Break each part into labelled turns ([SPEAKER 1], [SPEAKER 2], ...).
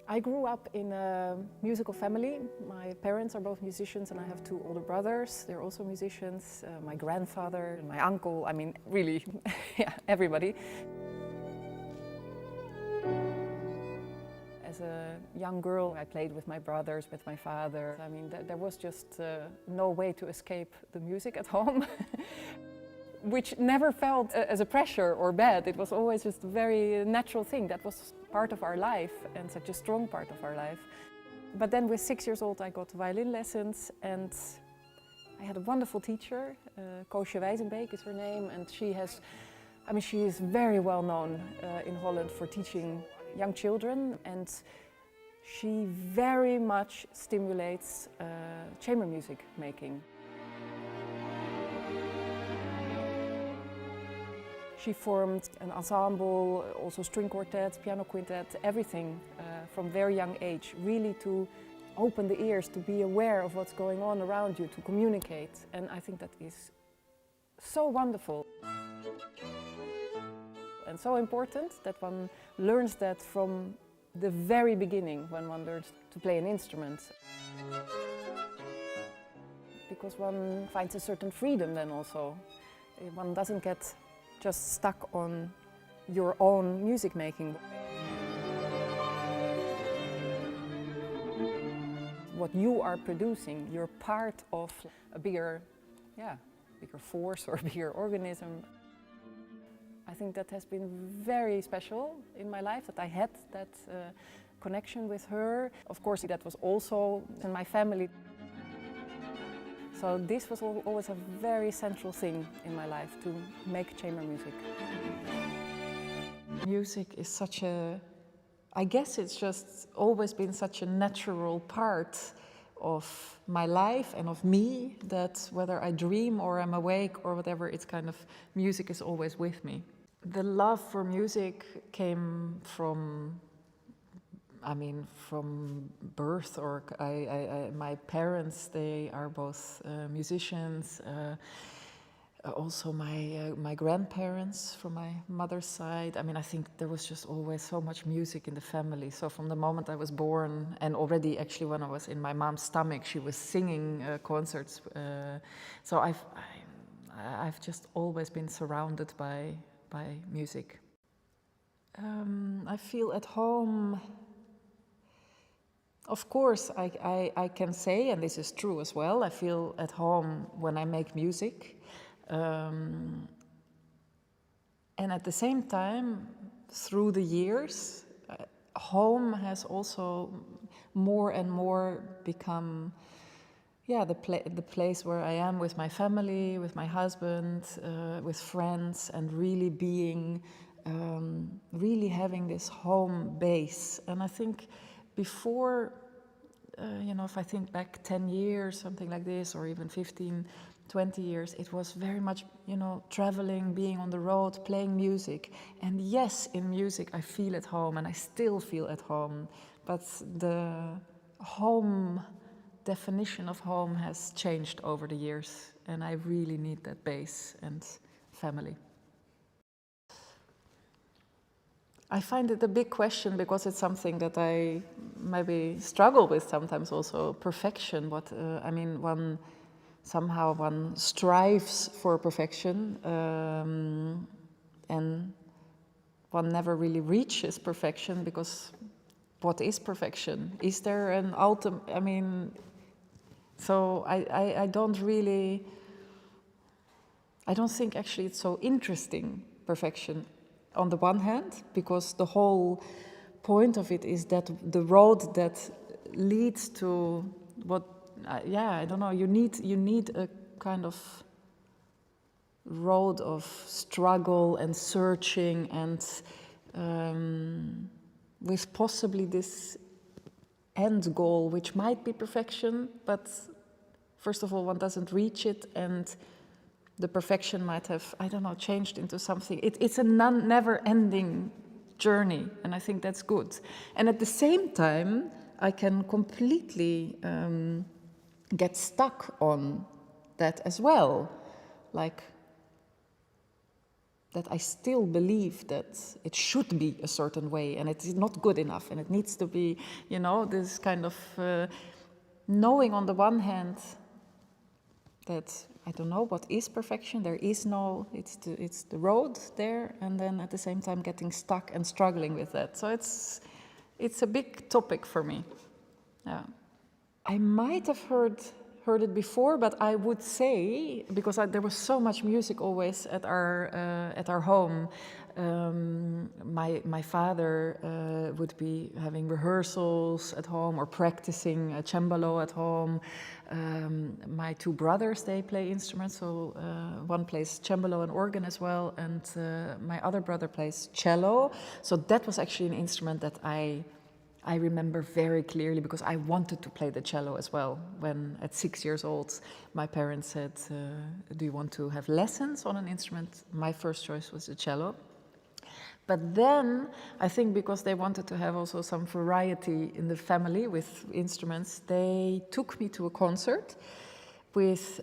[SPEAKER 1] I grew up in a musical family. My parents are both musicians and I have two older brothers. They're also musicians. My grandfather and my uncle, I mean, really, yeah, everybody. As a young girl, I played with my brothers, with my father. I mean, there was just no way to escape the music at home. Which never felt as a pressure or bad. It was always just a very natural thing. That was part of our life and such a strong part of our life. But then with 6 years old I got violin lessons and I had a wonderful teacher, Koosje Wijzenbeek is her name, and she is very well known in Holland for teaching young children, and she very much stimulates chamber music making. She formed an ensemble, also string quartet, piano quintet, everything from very young age, really to open the ears, to be aware of what's going on around you, to communicate. And I think that is so wonderful. And so important that one learns that from the very beginning when one learns to play an instrument. Because one finds a certain freedom then also. One doesn't get just stuck on your own music making. What you are producing, you're part of a bigger force or a bigger organism. I think that has been very special in my life, that I had that connection with her. Of course, that was also in my family. So this was always a very central thing in my life, to make chamber music. Music is such a, I guess it's just always been such a natural part of my life and of me, that whether I dream or I'm awake or whatever, it's kind of, music is always with me. The love for music came from birth, or my parents, they are both musicians. Also my grandparents from my mother's side. I mean, I think there was just always so much music in the family. So from the moment I was born, and already actually when I was in my mom's stomach, she was singing concerts. So I've just always been surrounded by music. I feel at home. Of course, I can say, and this is true as well, I feel at home when I make music. And at the same time, through the years, home has also more and more become the place where I am with my family, with my husband, with friends, and really being, really having this home base. And I think before, if I think back 10 years, something like this, or even 15, 20 years, it was very much, traveling, being on the road, playing music. And yes, in music I feel at home, and I still feel at home. But the home definition of home has changed over the years, and I really need that base and family. I find it a big question because it's something that I maybe struggle with sometimes also, perfection. One strives for perfection, and one never really reaches perfection, because what is perfection? Is there an ultimate, so I don't think actually it's so interesting, perfection. On the one hand, because the whole point of it is that the road that leads to what, I don't know, you need a kind of road of struggle and searching, and with possibly this end goal, which might be perfection, but first of all, one doesn't reach it, and the perfection might have, changed into something. It's a never-ending journey, and I think that's good. And at the same time, I can completely get stuck on that as well. Like, that I still believe that it should be a certain way, and it's not good enough, and it needs to be, you know, this kind of knowing on the one hand that I don't know what is perfection. There is no, it's the road there, and then at the same time getting stuck and struggling with that. So it's a big topic for me. Yeah, I might have heard it before, but I would say, because there was so much music always at our home. My father would be having rehearsals at home or practicing cembalo at home. My two brothers, they play instruments, so one plays cembalo and organ as well, and my other brother plays cello. So that was actually an instrument that I remember very clearly, because I wanted to play the cello as well. When at 6 years old, my parents said, do you want to have lessons on an instrument? My first choice was the cello. But then, I think because they wanted to have also some variety in the family with instruments, they took me to a concert with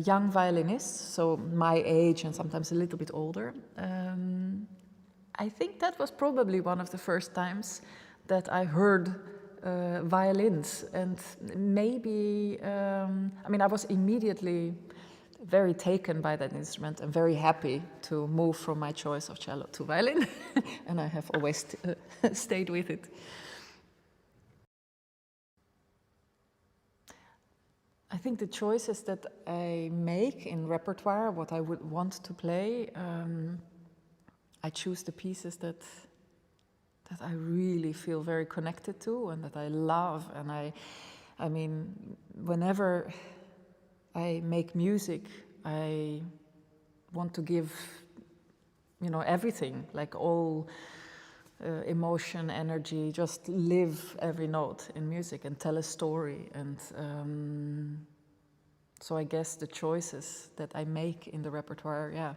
[SPEAKER 1] young violinists, so my age and sometimes a little bit older. I think that was probably one of the first times that I heard violins, and maybe, I mean, I was immediately very taken by that instrument and very happy to move from my choice of cello to violin, and I have always stayed with it. I think the choices that I make in repertoire, what I would want to play, I choose the pieces that I really feel very connected to and that I love. And I mean, whenever I make music, I want to give, you know, everything, like all emotion, energy, just live every note in music and tell a story. And so I guess the choices that I make in the repertoire, yeah,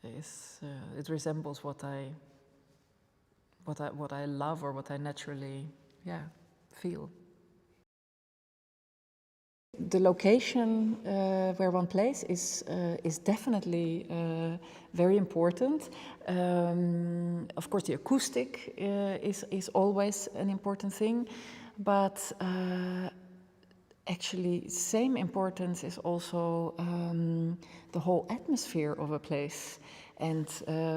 [SPEAKER 1] it resembles what I love or what I naturally, yeah, feel. The location where one plays is definitely very important. Of course, the acoustic is always an important thing, but actually, same importance is also the whole atmosphere of a place. And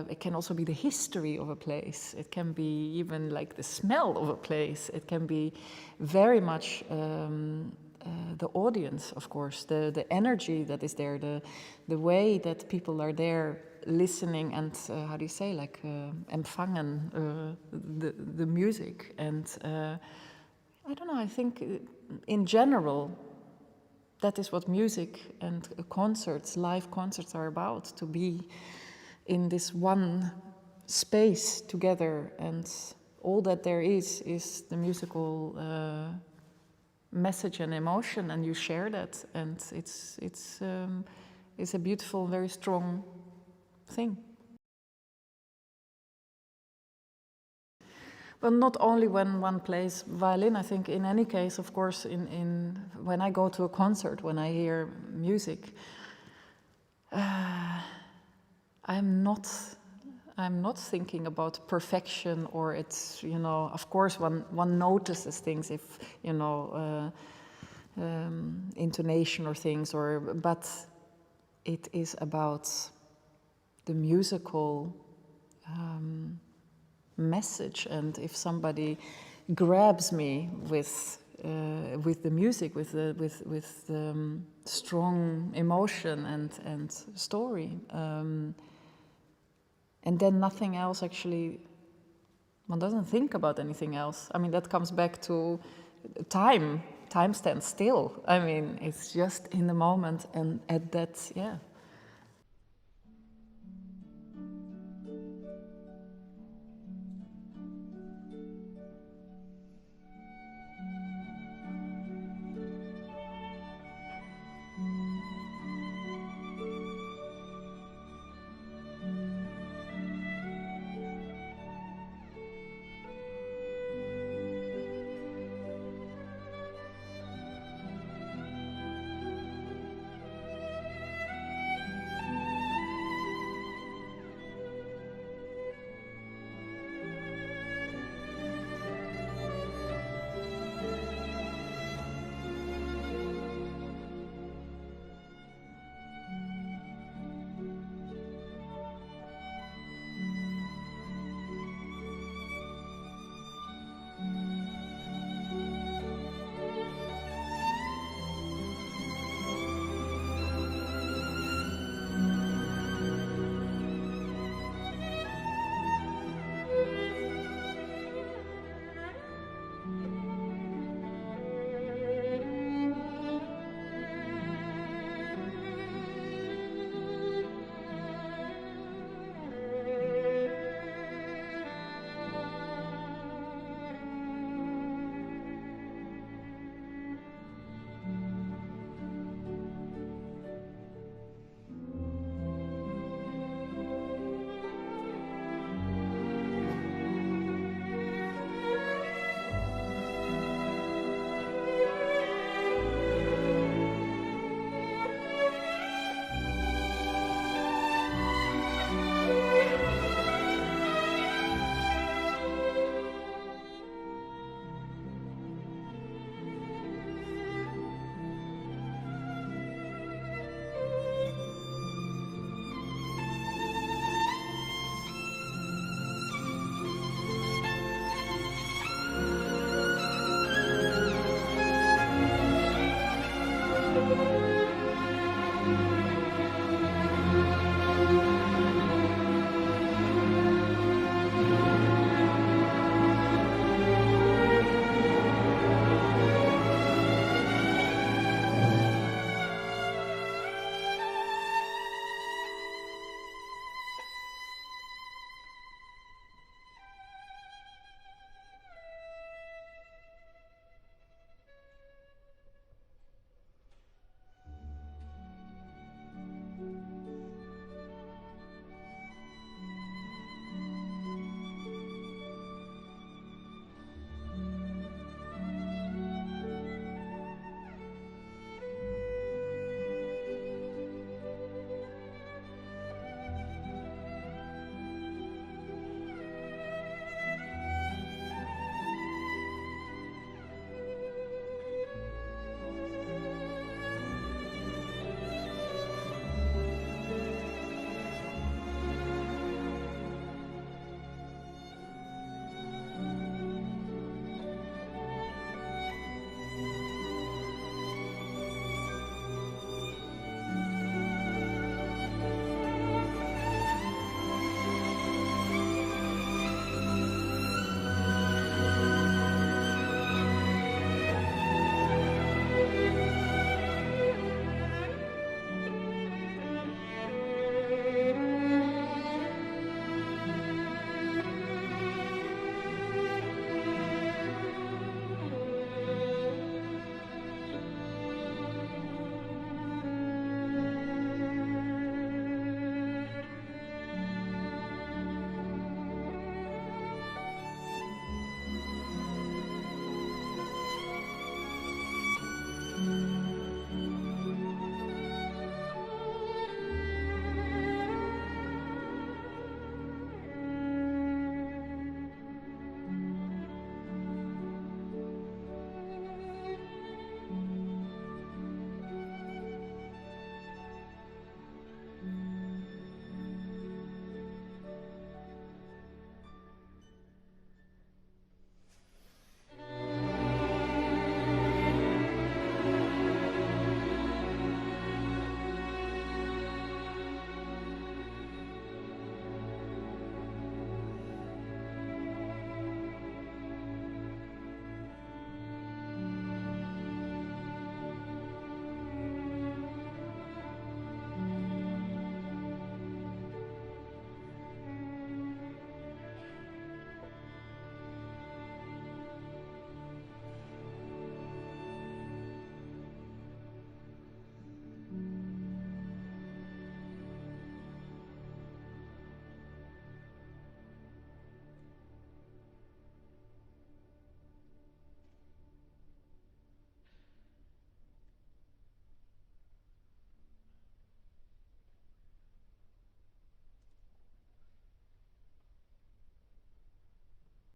[SPEAKER 1] it can also be the history of a place. It can be even like the smell of a place. It can be very much the audience, of course, the energy that is there, the way that people are there listening and, how do you say, like empfangen the music. And I don't know, I think in general, that is what music and concerts, live concerts are about, to be in this one space together, and all that there is the musical message and emotion, and you share that, and it's a beautiful, very strong thing. Well, not only when one plays violin, I think in any case, of course, when I go to a concert, when I hear music, I'm not thinking about perfection, or it's, you know, of course one notices things if, you know, intonation or things, but it is about the musical message. And if somebody grabs me with the music, with the strong emotion and story, and then nothing else, actually, one doesn't think about anything else. I mean, that comes back to time. Time stands still. I mean, it's just in the moment, and at that, yeah,